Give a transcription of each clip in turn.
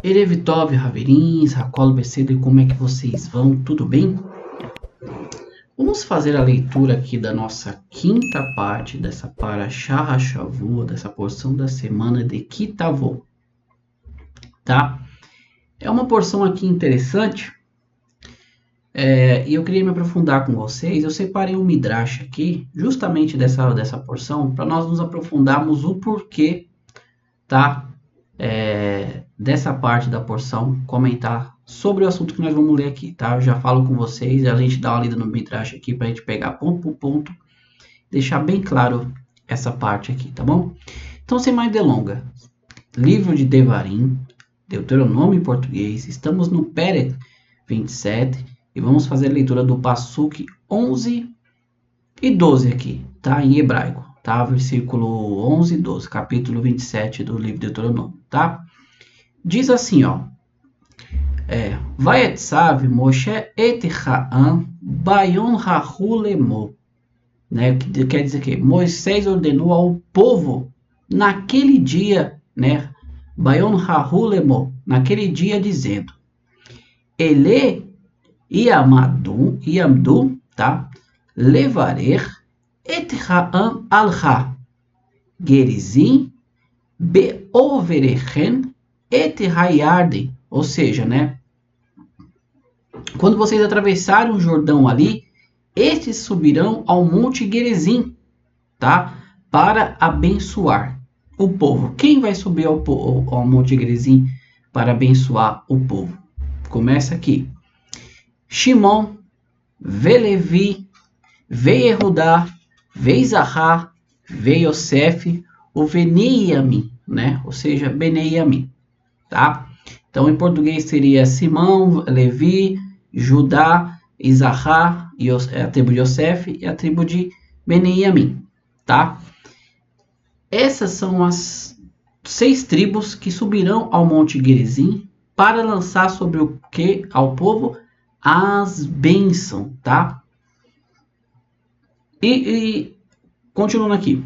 Erevitov, Raverins, Racolo Becedo, e como é que vocês vão? Tudo bem? Vamos fazer a leitura aqui da nossa quinta parte dessa Parashá HaShavua, dessa porção da semana de Kitavot, tá? É uma porção aqui interessante, e eu queria me aprofundar com vocês. Eu separei um Midrash aqui, justamente dessa porção, para nós nos aprofundarmos o porquê, tá? Dessa parte da porção, comentar sobre o assunto que nós vamos ler aqui, tá? Eu já falo com vocês, a gente dá uma lida no Midrash aqui para a gente pegar ponto por ponto, deixar bem claro essa parte aqui, tá bom? Então, sem mais delongas, livro de Devarim, Deuteronômio em português, estamos no Perek 27 e vamos fazer a leitura do Pasuk 11 e 12 aqui, tá? Em hebraico, tá? Versículo 11 e 12, capítulo 27 do livro de Deuteronômio, tá? Diz assim, ó. Vayetzav Moshe et Ha'am Bayon Hahu Lemo, né? Que quer dizer que Moisés ordenou ao povo naquele dia, né? Bayon Hahu Lemo, naquele dia dizendo: Ele Yamdu, tá? Levarer et Ha'am al-Ha Gerizim Beoverechen et Hayarden. Ou seja, né? Quando vocês atravessarem o Jordão ali, estes subirão ao Monte Gerizim, tá? Para abençoar o povo. Quem vai subir ao Monte Gerizim para abençoar o povo? Começa aqui. Shimon, Velevi, Veierudá, Veizahá, Veiosef, o Veniamim, né? Ou seja, Beneiamim, tá? Então, em português seria Simão, Levi, Judá, Isahá, a tribo de Yosef e a tribo de Beneiamim, tá? Essas são as 6 tribos que subirão ao Monte Gerizim para lançar sobre o que ao povo as bênçãos, tá? E continuando aqui.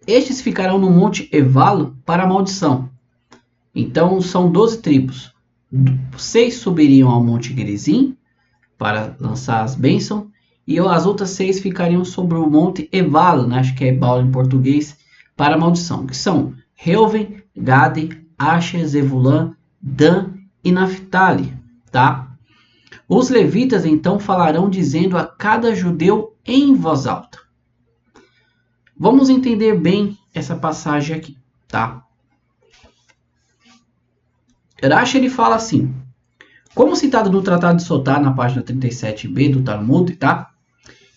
Estes ficarão no Monte Evalo para a maldição. Então, são 12 tribos. 6 subiriam ao Monte Gerizim para lançar as bênçãos. E as outras 6 ficariam sobre o Monte Evalo, né? Acho que é Ebal em português, para a maldição. Que são Reuven, Gade, Asher, Zevulã, Dan e Naphtali, tá? Os levitas, então, falarão dizendo a cada judeu em voz alta. Vamos entender bem essa passagem aqui, tá? Rashi, ele fala assim, como citado no Tratado de Sotá, na página 37b do Talmud, tá?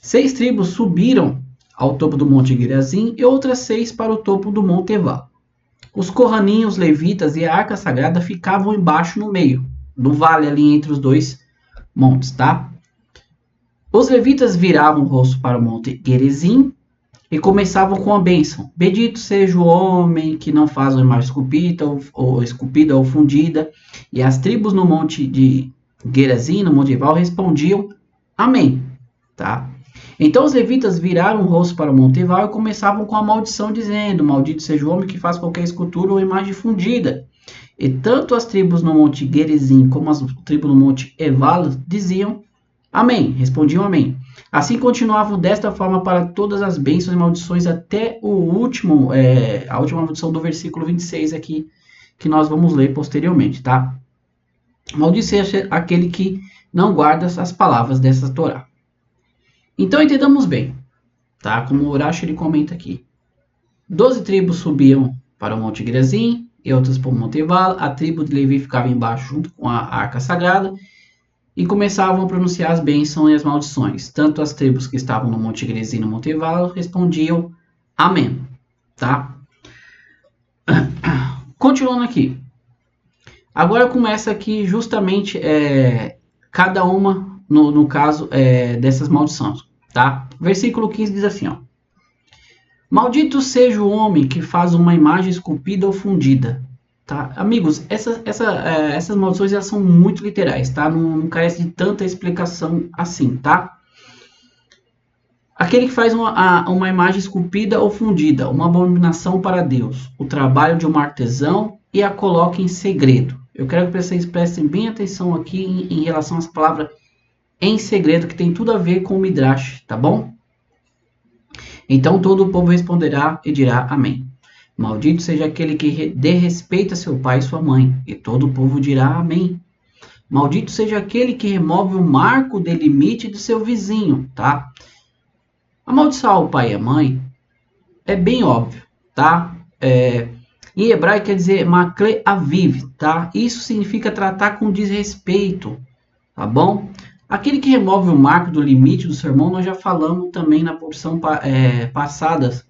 6 tribos subiram ao topo do Monte Gerizim e outras 6 para o topo do Monte Ebal. Os Kohanim, os levitas e a Arca Sagrada ficavam embaixo no meio, no vale ali entre os dois montes, tá? Os levitas viravam o rosto para o Monte Gerizim e começavam com a bênção. Bendito seja o homem que não faz uma imagem esculpida ou fundida. E as tribos no Monte de Gerizim, no Monte Ebal, respondiam amém, tá? Então os levitas viraram o rosto para o Monte Ebal e começavam com a maldição, dizendo: maldito seja o homem que faz qualquer escultura ou imagem fundida. E tanto as tribos no Monte Gerizim como as tribos no Monte Ebal diziam amém, respondiam amém. Assim continuavam desta forma para todas as bênçãos e maldições até a última maldição do versículo 26 aqui, que nós vamos ler posteriormente, tá? Maldito seja aquele que não guarda as palavras dessa Torá. Então entendamos bem, tá? Como o Rashi ele comenta aqui. 12 tribos subiam para o Monte Gerizim e outras para o Monte Ebal. A tribo de Levi ficava embaixo junto com a Arca Sagrada e começavam a pronunciar as bênçãos e as maldições. Tanto as tribos que estavam no Monte Gerizim e no Monte Ebal respondiam amém, tá? Continuando aqui. Agora começa aqui justamente cada uma, no caso dessas maldições, tá? Versículo 15 diz assim, ó. Maldito seja o homem que faz uma imagem esculpida ou fundida. Tá? Amigos, essas maldições elas são muito literais, tá? Não carece de tanta explicação assim, tá? Aquele que faz uma imagem esculpida ou fundida, uma abominação para Deus, o trabalho de um artesão e a coloque em segredo. Eu quero que vocês prestem bem atenção aqui em relação a essa palavra em segredo, que tem tudo a ver com o Midrash, tá bom? Então todo o povo responderá e dirá amém. Maldito seja aquele que desrespeita seu pai e sua mãe, e todo o povo dirá amém. Maldito seja aquele que remove o marco de limite do seu vizinho, tá? Amaldiçoar o pai e a mãe é bem óbvio, tá? Em hebraico quer dizer makle aviv, tá? Isso significa tratar com desrespeito, tá bom? Aquele que remove o marco do limite do sermão, nós já falamos também na porção passada,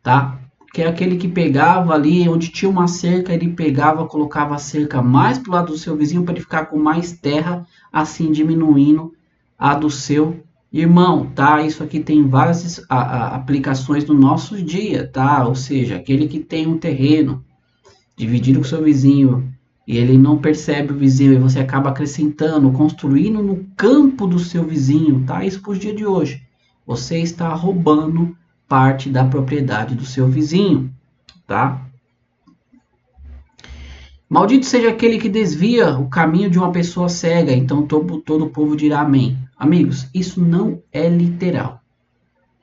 tá? Que é aquele que pegava ali, onde tinha uma cerca, ele pegava, colocava a cerca mais para o lado do seu vizinho, para ele ficar com mais terra, assim diminuindo a do seu irmão, tá? Isso aqui tem várias aplicações no nosso dia, tá? Ou seja, aquele que tem um terreno dividido com seu vizinho, e ele não percebe o vizinho, e você acaba acrescentando, construindo no campo do seu vizinho, tá? Isso para os dias de hoje. Você está roubando parte da propriedade do seu vizinho, tá? Maldito seja aquele que desvia o caminho de uma pessoa cega, então todo o povo dirá amém. Amigos, isso não é literal,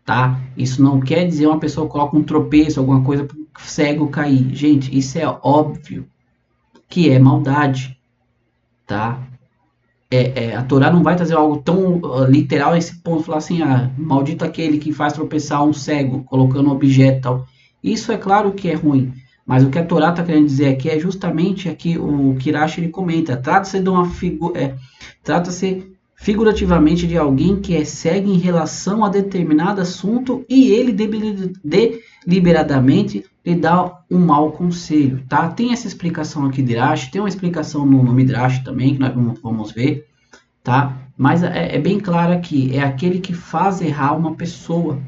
tá? Isso não quer dizer uma pessoa coloca um tropeço, alguma coisa para o cego cair. Gente, isso é óbvio que é maldade, tá? A Torá não vai trazer algo tão literal a esse ponto, falar assim, maldito aquele que faz tropeçar um cego, colocando um objeto e tal. Isso é claro que é ruim, mas o que a Torá está querendo dizer aqui é justamente aqui o Kirash ele comenta, trata-se de uma trata-se figurativamente de alguém que é cego em relação a determinado assunto e ele deliberadamente lhe dá um mau conselho, tá? Tem essa explicação aqui de Rashi, tem uma explicação no Midrash também, que nós vamos ver, tá? Mas é bem claro aqui, é aquele que faz errar uma pessoa,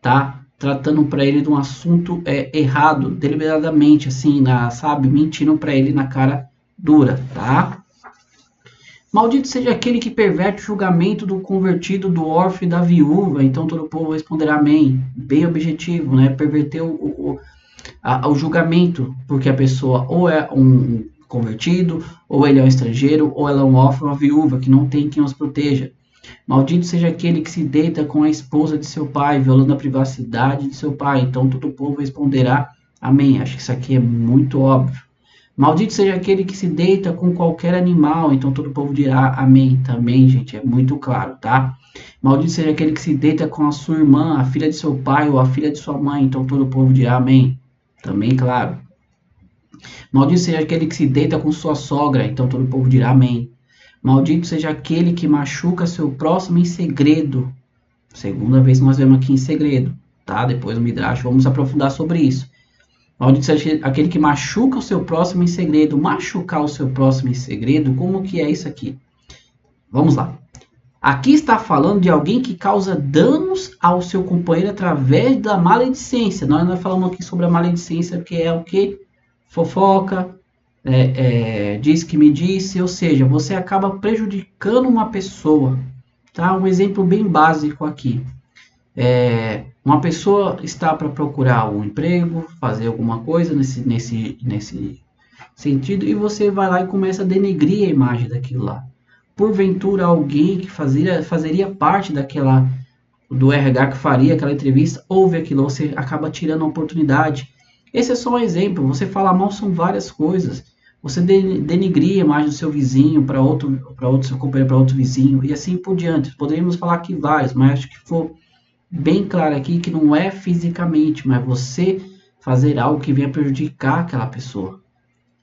tá? Tratando para ele de um assunto errado, deliberadamente, assim, sabe? Mentindo para ele na cara dura, tá? Maldito seja aquele que perverte o julgamento do convertido, do órfão e da viúva. Então todo o povo responderá amém. Bem objetivo, né? Perverter o julgamento, porque a pessoa ou é um convertido, ou ele é um estrangeiro, ou ela é um órfão ou uma viúva, que não tem quem os proteja. Maldito seja aquele que se deita com a esposa de seu pai, violando a privacidade de seu pai. Então todo o povo responderá amém. Acho que isso aqui é muito óbvio. Maldito seja aquele que se deita com qualquer animal. Então todo o povo dirá amém. Também, gente, é muito claro, tá? Maldito seja aquele que se deita com a sua irmã, a filha de seu pai ou a filha de sua mãe. Então todo o povo dirá amém. Também, claro. Maldito seja aquele que se deita com sua sogra. Então todo o povo dirá amém. Maldito seja aquele que machuca seu próximo em segredo. Segunda vez que nós vemos aqui em segredo, tá? Depois no Midrash vamos aprofundar sobre isso. Maldito seja aquele que machuca o seu próximo em segredo. Machucar o seu próximo em segredo, como que é isso aqui? Vamos lá. Aqui está falando de alguém que causa danos ao seu companheiro através da maledicência. Nós falamos aqui sobre a maledicência, que é o que? Fofoca, diz que me disse, ou seja, você acaba prejudicando uma pessoa. Tá? Um exemplo bem básico aqui. Uma pessoa está para procurar um emprego, fazer alguma coisa nesse sentido, e você vai lá e começa a denegrir a imagem daquilo lá. Porventura, alguém que fazeria parte do RH que faria aquela entrevista, ouve aquilo, você acaba tirando a oportunidade. Esse é só um exemplo. Você falar mal são várias coisas. Você denegrir a imagem do seu vizinho para outro seu companheiro, para outro vizinho, e assim por diante. Poderíamos falar aqui vários, mas acho que ficou bem claro aqui que não é fisicamente, mas você fazer algo que venha prejudicar aquela pessoa,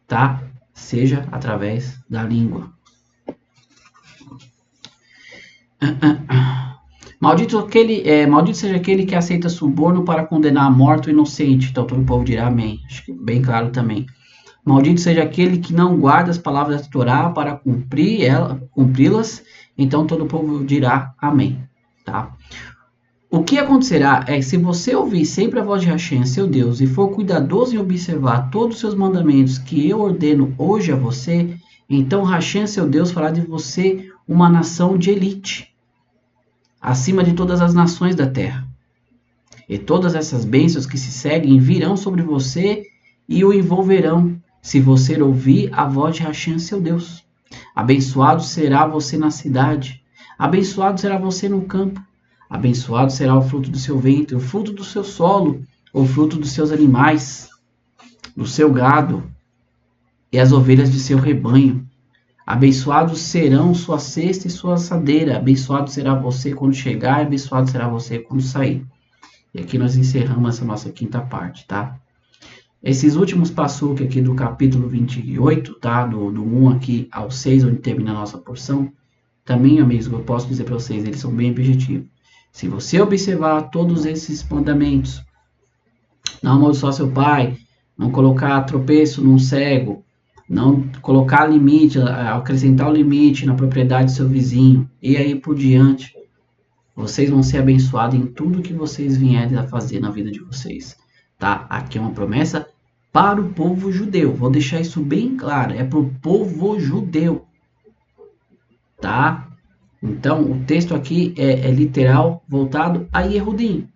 tá? Seja através da língua. Maldito seja aquele que aceita suborno para condenar a morte o inocente. Então todo o povo dirá amém. Acho que bem claro também. Maldito seja aquele que não guarda as palavras da Torá para cumpri-las. Então todo o povo dirá amém, tá? O que acontecerá é que se você ouvir sempre a voz de Hashem, seu Deus, e for cuidadoso em observar todos os seus mandamentos que eu ordeno hoje a você, então Hashem, seu Deus, fará de você uma nação de elite, acima de todas as nações da terra. E todas essas bênçãos que se seguem virão sobre você e o envolverão, se você ouvir a voz de Hashem, seu Deus. Abençoado será você na cidade. Abençoado será você no campo. Abençoado será o fruto do seu ventre, o fruto do seu solo, o fruto dos seus animais, do seu gado e as ovelhas de seu rebanho. Abençoados serão sua cesta e sua assadeira. Abençoado será você quando chegar, e abençoado será você quando sair. E aqui nós encerramos essa nossa quinta parte, tá? Esses últimos passuques aqui do capítulo 28, tá? Do 1 aqui ao 6, onde termina a nossa porção, também, amigos, eu posso dizer para vocês, eles são bem objetivos. Se você observar todos esses mandamentos, não amaldiçoar seu pai, não colocar tropeço num cego, não colocar limite, acrescentar o limite na propriedade do seu vizinho, e aí por diante, vocês vão ser abençoados em tudo que vocês vierem a fazer na vida de vocês, tá? Aqui é uma promessa para o povo judeu, vou deixar isso bem claro, é para o povo judeu, tá? Então, o texto aqui é literal, voltado a Yehudim,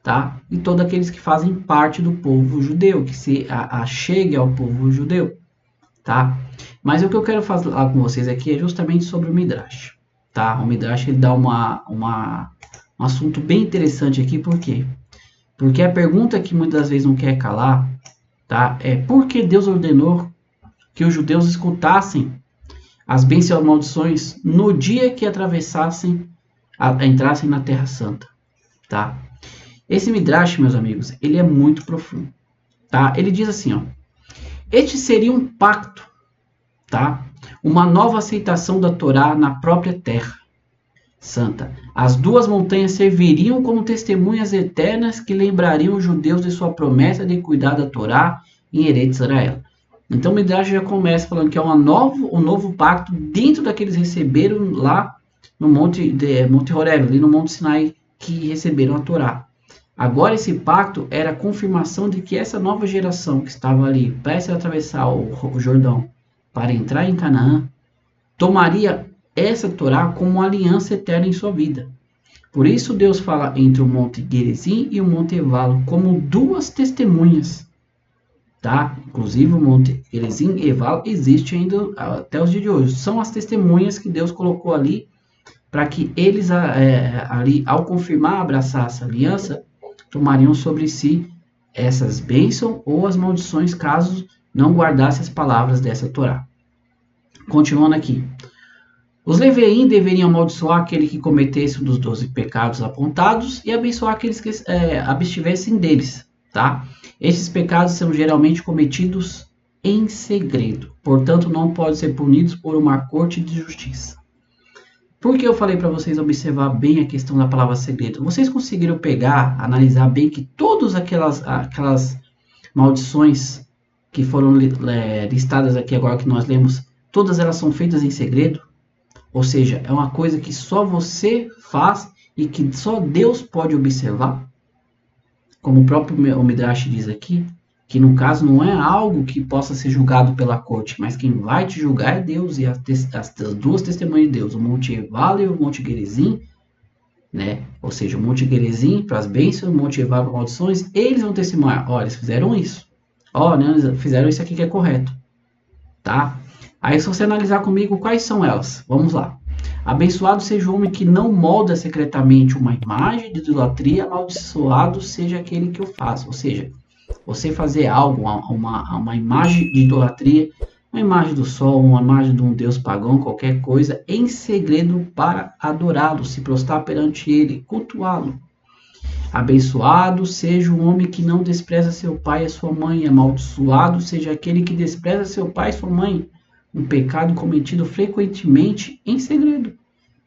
tá? E todos aqueles que fazem parte do povo judeu, que se achegue ao povo judeu, tá? Mas o que eu quero falar com vocês aqui é justamente sobre o Midrash, tá? O Midrash ele dá um assunto bem interessante aqui, por quê? Porque a pergunta que muitas vezes não quer calar, tá? É por que Deus ordenou que os judeus escutassem as bênçãos e maldições no dia que entrassem na Terra Santa, tá? Esse Midrash, meus amigos, ele é muito profundo, tá? Ele diz assim, ó: este seria um pacto, tá? Uma nova aceitação da Torá na própria Terra Santa. As duas montanhas serviriam como testemunhas eternas que lembrariam os judeus de sua promessa de cuidar da Torá em Eretz Israel. Então o Midrash já começa falando que é um novo pacto dentro daqueles receberam lá no Monte Horeb, ali no Monte Sinai, que receberam a Torá. Agora esse pacto era a confirmação de que essa nova geração que estava ali prestes a atravessar o Jordão para entrar em Canaã, tomaria essa Torá como uma aliança eterna em sua vida. Por isso Deus fala entre o Monte Gerizim e o Monte Ebal como duas testemunhas. Tá? Inclusive o Monte Gerizim e Ebal existe ainda até os dias de hoje. São as testemunhas que Deus colocou ali para que eles, ali, ao confirmar, abraçar essa aliança, tomariam sobre si essas bênçãos ou as maldições caso não guardasse as palavras dessa Torá. Continuando aqui. Os leviim deveriam amaldiçoar aquele que cometesse um dos 12 pecados apontados e abençoar aqueles que abstivessem deles, tá? Esses pecados são geralmente cometidos em segredo, portanto não podem ser punidos por uma corte de justiça. Por que eu falei para vocês observar bem a questão da palavra segredo? Vocês conseguiram pegar, analisar bem que todas aquelas maldições que foram listadas aqui agora que nós lemos, todas elas são feitas em segredo? Ou seja, é uma coisa que só você faz e que só Deus pode observar? Como o próprio Midrash diz aqui, que no caso não é algo que possa ser julgado pela corte, mas quem vai te julgar é Deus e as duas testemunhas de Deus, o Monte Ebal e o Monte Gerizim, né? Ou seja, o Monte Gerizim para as bênçãos, o Monte Ebal para maldições, eles vão testemunhar, ó, eles fizeram isso, ó, né, eles fizeram isso aqui que é correto, tá? Aí se você analisar comigo, quais são elas? Vamos lá. Abençoado seja o homem que não molda secretamente uma imagem de idolatria, amaldiçoado seja aquele que o faz. Ou seja, você fazer algo, uma imagem de idolatria, uma imagem do sol, uma imagem de um deus pagão, qualquer coisa, em segredo para adorá-lo, se prostrar perante ele, cultuá-lo. Abençoado seja o homem que não despreza seu pai e sua mãe, amaldiçoado seja aquele que despreza seu pai e sua mãe. Um pecado cometido frequentemente em segredo.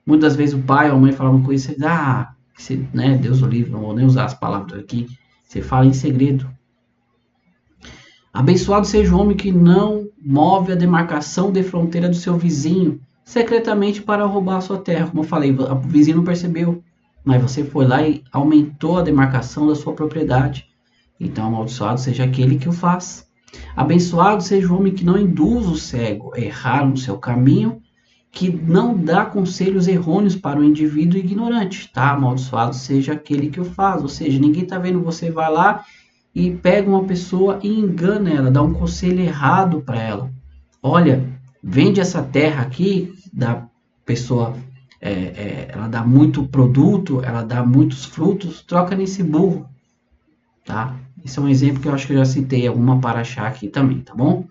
Muitas vezes o pai ou a mãe falam uma coisa e você, né, Deus o livre, não vou nem usar as palavras aqui, você fala em segredo. Abençoado seja o homem que não move a demarcação de fronteira do seu vizinho, secretamente para roubar a sua terra. Como eu falei, o vizinho não percebeu, mas você foi lá e aumentou a demarcação da sua propriedade. Então, amaldiçoado seja aquele que o faz. Abençoado seja o homem que não induz o cego a errar no seu caminho, que não dá conselhos errôneos para o indivíduo ignorante, tá? Amaldiçoado seja aquele que o faz, ou seja, ninguém está vendo, você vai lá e pega uma pessoa e engana ela, dá um conselho errado para ela. Olha, vende essa terra aqui, da pessoa, ela dá muito produto, ela dá muitos frutos, troca nesse burro, tá? Esse é um exemplo que eu acho que eu já citei alguma paraxá aqui também, tá bom?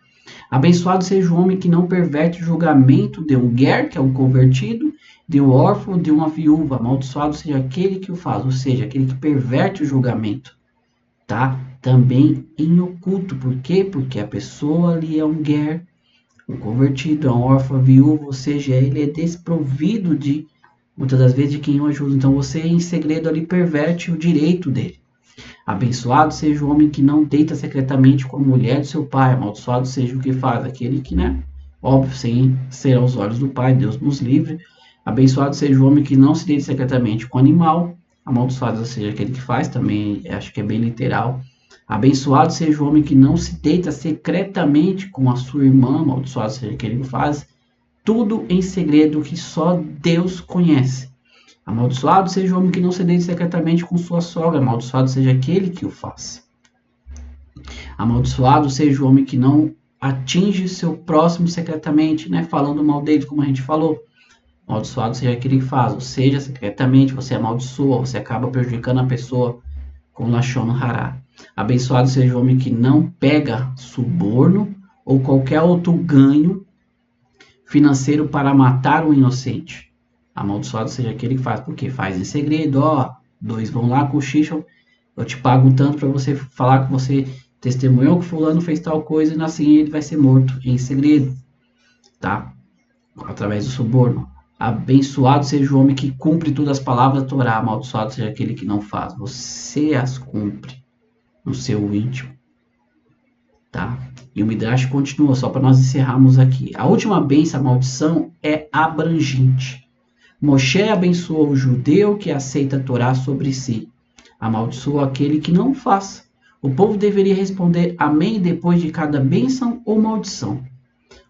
Abençoado seja o homem que não perverte o julgamento de um ger, que é um convertido, de um órfão, de uma viúva. Amaldiçoado seja aquele que o faz, ou seja, aquele que perverte o julgamento, tá? Também em oculto. Por quê? Porque a pessoa ali é um ger, um convertido, é um órfão, viúva, ou seja, ele é desprovido de, muitas das vezes, de quem o ajuda. Então você, em segredo, ali pernverte o direito dele. Abençoado seja o homem que não deita secretamente com a mulher de seu pai. Amaldiçoado seja o que faz aquele que, né? Óbvio, sem ser aos olhos do pai, Deus nos livre. Abençoado seja o homem que não se deita secretamente com o animal. Amaldiçoado seja aquele que faz, também acho que é bem literal. Abençoado seja o homem que não se deita secretamente com a sua irmã. Amaldiçoado seja aquele que faz. Tudo em segredo que só Deus conhece. Amaldiçoado seja o homem que não se deite secretamente com sua sogra. Amaldiçoado seja aquele que o faz. Amaldiçoado seja o homem que não atinge seu próximo secretamente, né? Falando mal dele, como a gente falou. Amaldiçoado seja aquele que faz. Ou seja, secretamente você amaldiçoa, você acaba prejudicando a pessoa com Lashon Hará. Abençoado seja o homem que não pega suborno ou qualquer outro ganho financeiro para matar um inocente. Amaldiçoado seja aquele que faz, porque faz em segredo, ó, dois vão lá, cochicham, eu te pago tanto para você falar que você testemunhou que fulano fez tal coisa e assim ele vai ser morto em segredo, tá? Através do suborno. Abençoado seja o homem que cumpre todas as palavras da Torá, amaldiçoado seja aquele que não faz, você as cumpre no seu íntimo, tá? E o Midrash continua, só para nós encerrarmos aqui. A última bênção, a maldição, é abrangente. Moshe abençoou o judeu que aceita a Torá sobre si. Amaldiçoou aquele que não faz. O povo deveria responder amém depois de cada bênção ou maldição.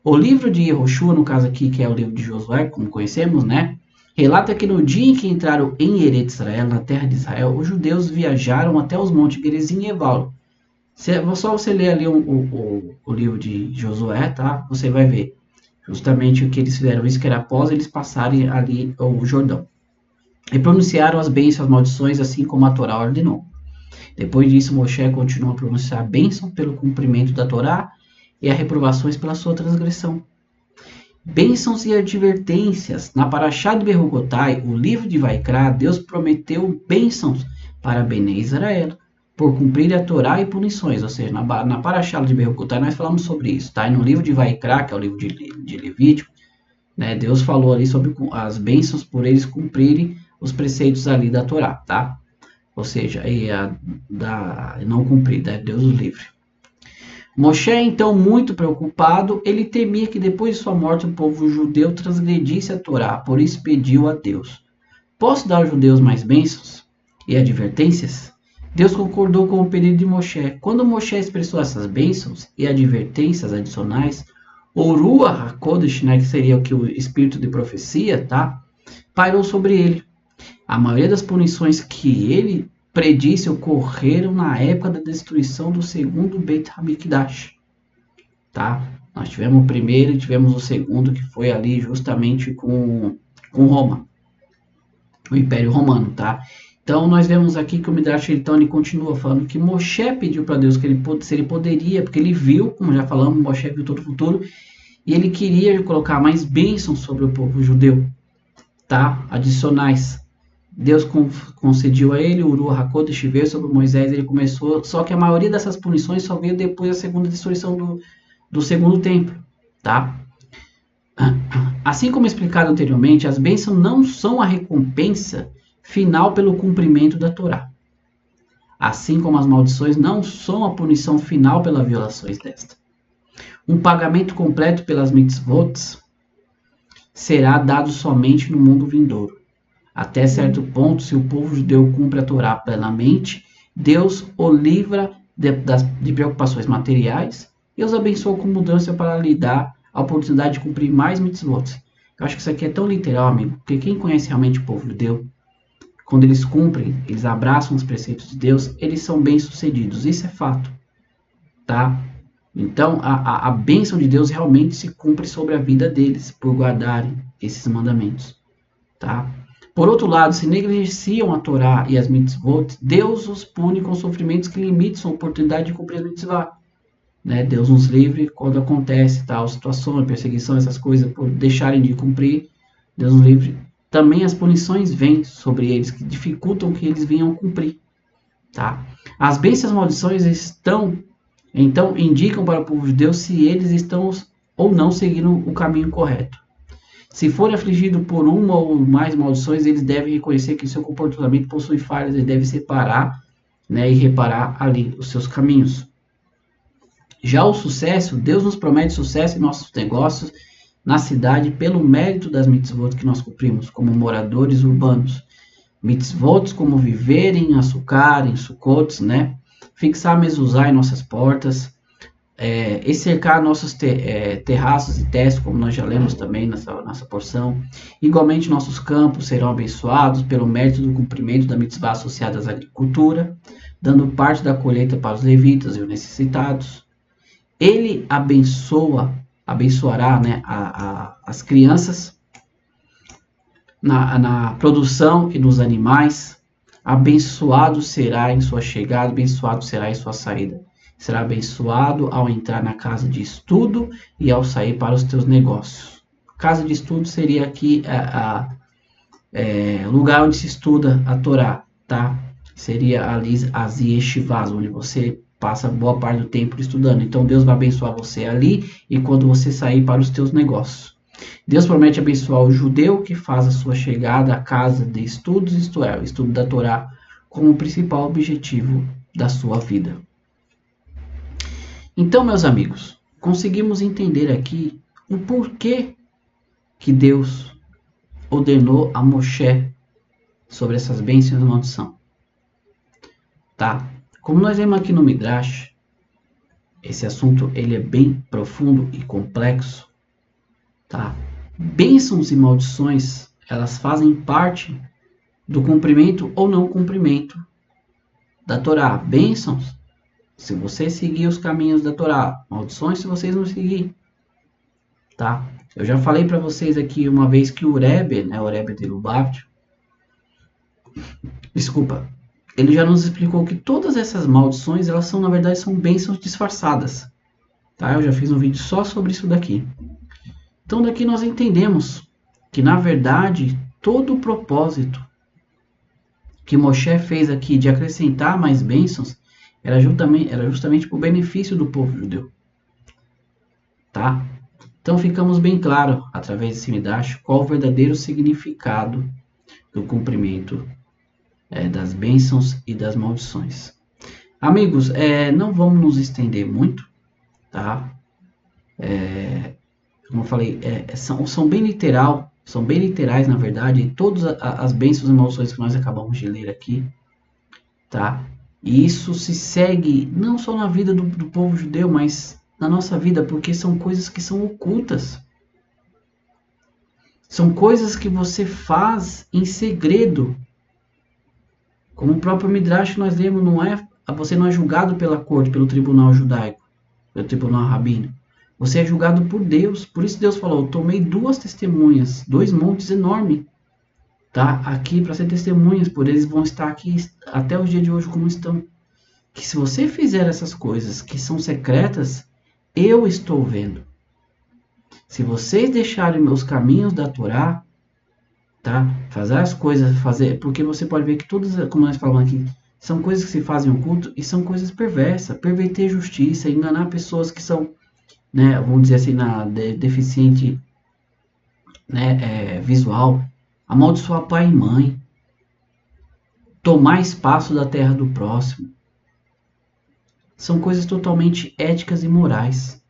O livro de Yehoshua, no caso aqui, que é o livro de Josué, como conhecemos, né? Relata que no dia em que entraram em Eretz Israel, na terra de Israel, os judeus viajaram até os montes Gerizim e Ebal. Só você ler ali o livro de Josué, tá? Você vai ver justamente o que eles fizeram, isso que era após eles passarem ali o Jordão. E pronunciaram as bênçãos, as maldições, assim como a Torá ordenou. Depois disso, Moshe continuou a pronunciar a bênção pelo cumprimento da Torá e as reprovações pela sua transgressão. Bênçãos e advertências. Na Parashá de Berucotai, o livro de Vaikra, Deus prometeu bênçãos para Bnei Israel, por cumprir a Torá e punições, ou seja, na Parashá de Berucotai nós falamos sobre isso, tá? E no livro de Vaikra, que é o livro de Levítico, né, Deus falou ali sobre as bênçãos por eles cumprirem os preceitos ali da Torá, tá? Ou seja, não cumprir, né? Deus os livre. Moshe, então, muito preocupado, ele temia que depois de sua morte o povo judeu transgredisse a Torá, por isso pediu a Deus: posso dar aos judeus mais bênçãos e advertências? Deus concordou com o pedido de Moshe. Quando Moshe expressou essas bênçãos e advertências adicionais, o Ruach HaKodesh, né, que seria o que o espírito de profecia, tá, pairou sobre ele. A maioria das punições que ele predisse ocorreram na época da destruição do segundo Beit HaMikdash. Tá? Nós tivemos o primeiro e tivemos o segundo, que foi ali justamente com Roma, o Império Romano, tá? Então, nós vemos aqui que o Midrash então, ele continua falando que Moshe pediu para Deus que se ele poderia, porque ele viu, como já falamos, Moshe viu todo o futuro, e ele queria colocar mais bênçãos sobre o povo judeu, tá? Adicionais. Deus concedeu a ele, o Ruach HaKodesh veio sobre Moisés, ele começou, só que a maioria dessas punições só veio depois da segunda destruição do segundo templo, tá? Assim como explicado anteriormente, as bênçãos não são a recompensa final pelo cumprimento da Torá. Assim como as maldições não são a punição final pelas violações desta. Um pagamento completo pelas mitzvot será dado somente no mundo vindouro. Até certo ponto, se o povo judeu cumpre a Torá plenamente, Deus o livra de preocupações materiais e os abençoa com mudança para lhe dar a oportunidade de cumprir mais mitzvot. Eu acho que isso aqui é tão literal, amigo, porque quem conhece realmente o povo judeu, quando eles cumprem, eles abraçam os preceitos de Deus, eles são bem-sucedidos. Isso é fato, tá? Então, a bênção de Deus realmente se cumpre sobre a vida deles, por guardarem esses mandamentos, tá? Por outro lado, se negligenciam a Torá e as mitzvot, Deus os pune com sofrimentos que limitam a oportunidade de cumprir as mitzvot. Né? Deus nos livre quando acontece tal situação, perseguição, essas coisas, por deixarem de cumprir. Deus nos livre. Também as punições vêm sobre eles, que dificultam que eles venham cumprir. Tá? As bênçãos e as maldições então indicam para o povo de Deus se eles estão ou não seguindo o caminho correto. Se for afligido por uma ou mais maldições, eles devem reconhecer que seu comportamento possui falhas e devem separar, né, e reparar ali os seus caminhos. Já o sucesso, Deus nos promete sucesso em nossos negócios na cidade pelo mérito das mitzvot que nós cumprimos como moradores urbanos. Mitzvot como viver em açucar, em sucotes, né? Fixar mezuzá em nossas portas, e cercar nossos terraços e testes, como nós já lemos também nessa porção. Igualmente, nossos campos serão abençoados pelo mérito do cumprimento da mitzvah associada à agricultura, dando parte da colheita para os levitas e os necessitados. Ele abençoará, né, as crianças na produção e nos animais. Abençoado será em sua chegada, abençoado será em sua saída. Será abençoado ao entrar na casa de estudo e ao sair para os teus negócios. Casa de estudo seria aqui lugar onde se estuda a Torá, tá? Seria ali as yeshivas, onde você passa boa parte do tempo estudando. Então Deus vai abençoar você ali e quando você sair para os teus negócios. Deus promete abençoar o judeu que faz a sua chegada à casa de estudos, isto é, o estudo da Torá, como o principal objetivo da sua vida. Então, meus amigos, conseguimos entender aqui o porquê que Deus ordenou a Moshe sobre essas bênçãos e maldição. Tá? Como nós vemos aqui no Midrash, esse assunto ele é bem profundo e complexo. Tá? Bênçãos e maldições, elas fazem parte do cumprimento ou não cumprimento da Torá. Bênçãos, se você seguir os caminhos da Torá. Maldições, se vocês não seguir. Tá? Eu já falei para vocês aqui uma vez que o Rebbe, né, o Rebbe de Lubavitch, ele já nos explicou que todas essas maldições, elas são, na verdade, são bênçãos disfarçadas. Tá? Eu já fiz um vídeo só sobre isso daqui. Então daqui nós entendemos que, na verdade, todo o propósito que Moshe fez aqui de acrescentar mais bênçãos era justamente para o benefício do povo judeu. Tá? Então ficamos bem claro, através desse Midrash, qual o verdadeiro significado do cumprimento das bênçãos e das maldições. Amigos, não vamos nos estender muito, tá? Como eu falei, são bem literais, na verdade, todas as bênçãos e maldições que nós acabamos de ler aqui, tá? E isso se segue não só na vida do povo judeu, mas na nossa vida, porque são coisas que são ocultas. São coisas que você faz em segredo. Como o próprio Midrash que nós lemos, você não é julgado pela corte, pelo tribunal judaico, pelo tribunal rabino. Você é julgado por Deus. Por isso Deus falou, eu tomei 2 testemunhas, 2 montes enormes, tá? Aqui para ser testemunhas, por eles vão estar aqui até os dias de hoje como estão. Que se você fizer essas coisas que são secretas, eu estou vendo. Se vocês deixarem meus caminhos da Torá, tá? Porque você pode ver que todas, como nós falamos aqui, são coisas que se fazem oculto e são coisas perversas. Perverter justiça, enganar pessoas que são, né, vamos dizer assim, deficiente, né, visual, amaldiçoar pai e mãe, tomar espaço da terra do próximo. São coisas totalmente éticas e morais.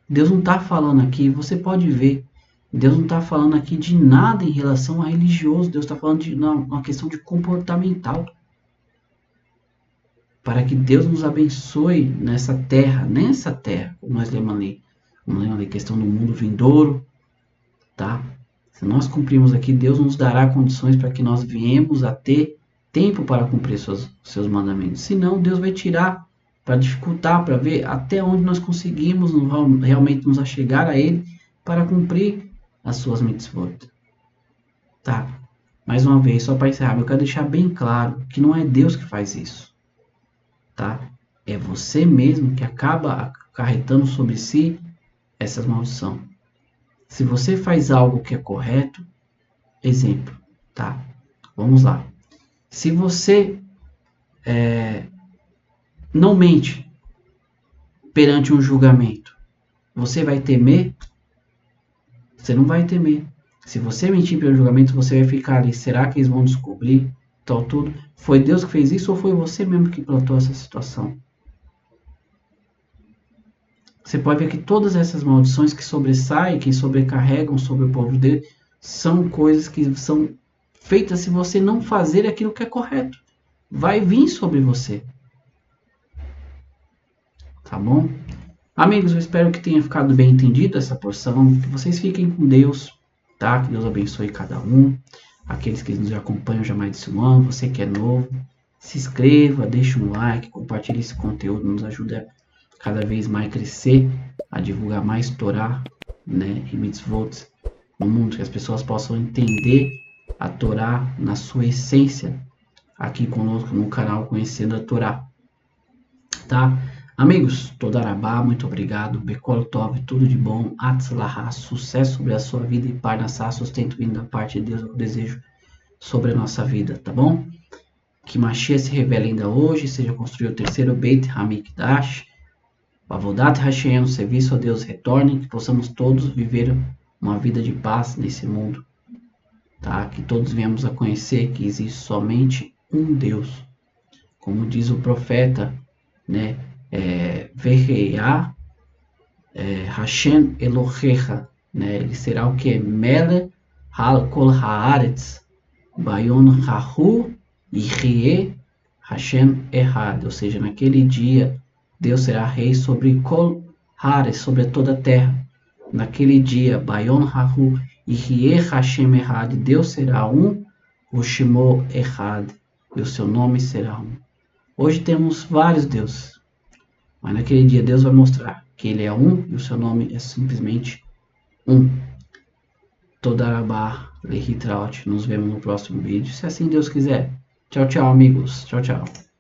Deus não está falando aqui, você pode ver, Deus não está falando aqui de nada em relação a religioso, Deus está falando de uma questão de comportamental. Para que Deus nos abençoe nessa terra, como nós lemos ali, questão do mundo vindouro, tá? Se nós cumprirmos aqui, Deus nos dará condições para que nós viemos a ter tempo para cumprir seus mandamentos. Senão, Deus vai tirar para dificultar, para ver até onde nós conseguimos realmente nos achegar a Ele para cumprir as suas mitzvot. Tá? Mais uma vez, só para encerrar, eu quero deixar bem claro que não é Deus que faz isso. Tá? É você mesmo que acaba acarretando sobre si essa maldição. Se você faz algo que é correto, exemplo, tá? Vamos lá. Se você não mente perante um julgamento, você vai temer? Você não vai temer. Se você mentir perante o julgamento, você vai ficar ali. Será que eles vão descobrir? Tal tudo. Foi Deus que fez isso ou foi você mesmo que plantou essa situação? Você pode ver que todas essas maldições que sobressaem, que sobrecarregam sobre o povo dele, são coisas que são feitas se você não fazer aquilo que é correto. Vai vir sobre você. Tá bom? Amigos, eu espero que tenha ficado bem entendido essa porção. Que vocês fiquem com Deus, tá? Que Deus abençoe cada um. Aqueles que nos acompanham já mais de um ano, você que é novo, se inscreva, deixe um like, compartilhe esse conteúdo, nos ajuda cada vez mais a crescer, a divulgar mais Torá, né, e mitzvot no mundo, que as pessoas possam entender a Torá na sua essência, aqui conosco no canal Conhecendo a Torá, tá? Amigos, Todarabá, muito obrigado, Bekol Tov, tudo de bom, Atzlahá, sucesso sobre a sua vida e Parnassá, sustento vindo da parte de Deus, eu desejo sobre a nossa vida, tá bom? Que Mashiach se revele ainda hoje, seja construído o terceiro Beit Hamikdash, Avodat Hashem, no serviço a Deus retorne, que possamos todos viver uma vida de paz nesse mundo, tá? Que todos venhamos a conhecer que existe somente um Deus, como diz o profeta, né? Veheá Hashem Elohecha, né? Ele será o que? Mele Hal Kol Haaretz Bayon Hahu Yihye Hashem Ehad, ou seja, naquele dia Deus será rei sobre Kol Haaretz, sobre toda a terra. Naquele dia, Bayon Hahu Yihye Hashem Ehad, Deus será um, o Shemo Ehad, e o seu nome será um. Hoje temos vários deuses, mas naquele dia Deus vai mostrar que ele é um e o seu nome é simplesmente um. Todarabá Lehitraot. Nos vemos no próximo vídeo, se assim Deus quiser. Tchau, tchau, amigos. Tchau, tchau.